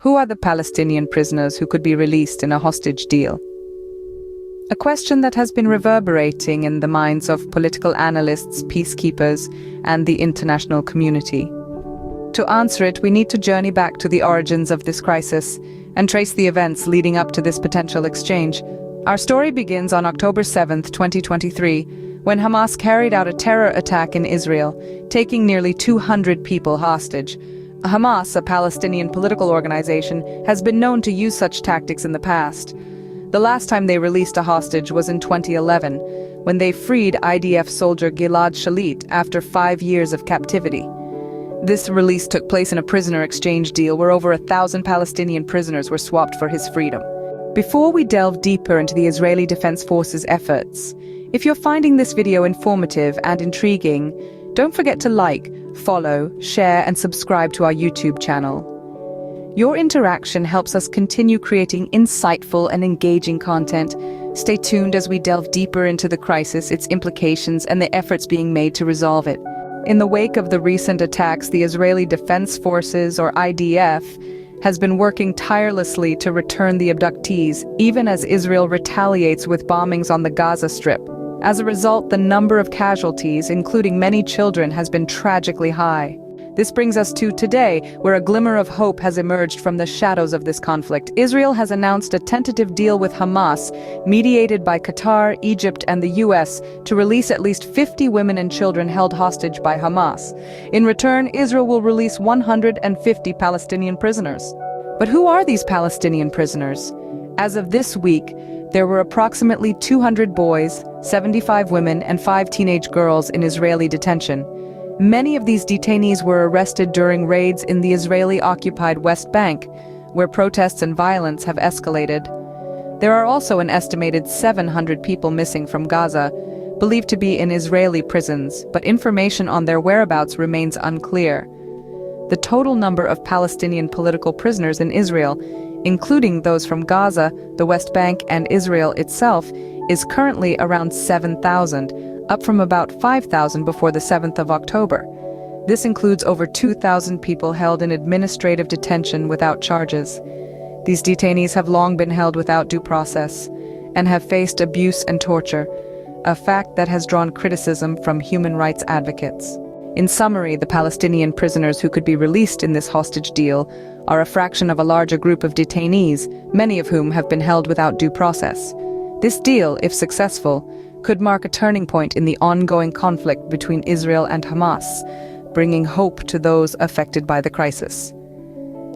Who are the Palestinian prisoners who could be released in a hostage deal? A question that has been reverberating in the minds of political analysts, peacekeepers, and the international community. To answer it, we need to journey back to the origins of this crisis and trace the events leading up to this potential exchange. Our story begins on October 7, 2023, when Hamas carried out a terror attack in Israel, taking nearly 200 people hostage. Hamas, a Palestinian political organization, has been known to use such tactics in the past. The last time they released a hostage was in 2011, when they freed IDF soldier Gilad Shalit after 5 years of captivity. This release took place in a prisoner exchange deal where over 1,000 Palestinian prisoners were swapped for his freedom. Before we delve deeper into the Israeli Defense Forces' efforts, if you're finding this video informative and intriguing, don't forget to like, follow, share, and subscribe to our YouTube channel. Your interaction helps us continue creating insightful and engaging content. Stay tuned as we delve deeper into the crisis, its implications, and the efforts being made to resolve it. In the wake of the recent attacks, the Israeli Defense Forces, or IDF, has been working tirelessly to return the abductees, even as Israel retaliates with bombings on the Gaza Strip. As a result, the number of casualties, including many children, has been tragically high. This brings us to today, where a glimmer of hope has emerged from the shadows of this conflict. Israel has announced a tentative deal with Hamas, mediated by Qatar, Egypt, and the US, to release at least 50 women and children held hostage by Hamas. In return, Israel will release 150 Palestinian prisoners. But who are these Palestinian prisoners? As of this week, there were approximately 200 boys, 75 women, and 5 teenage girls in Israeli detention. Many of these detainees were arrested during raids in the Israeli-occupied West Bank, where protests and violence have escalated. There are also an estimated 700 people missing from Gaza, believed to be in Israeli prisons, but information on their whereabouts remains unclear. The total number of Palestinian political prisoners in Israel, including those from Gaza, the West Bank, and Israel itself, is currently around 7,000, up from about 5,000 before the 7th of October. This includes over 2,000 people held in administrative detention without charges. These detainees have long been held without due process and have faced abuse and torture, a fact that has drawn criticism from human rights advocates. In summary, the Palestinian prisoners who could be released in this hostage deal are a fraction of a larger group of detainees, many of whom have been held without due process. This deal, if successful, could mark a turning point in the ongoing conflict between Israel and Hamas, bringing hope to those affected by the crisis.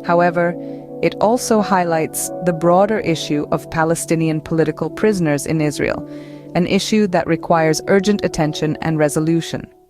However, it also highlights the broader issue of Palestinian political prisoners in Israel, an issue that requires urgent attention and resolution.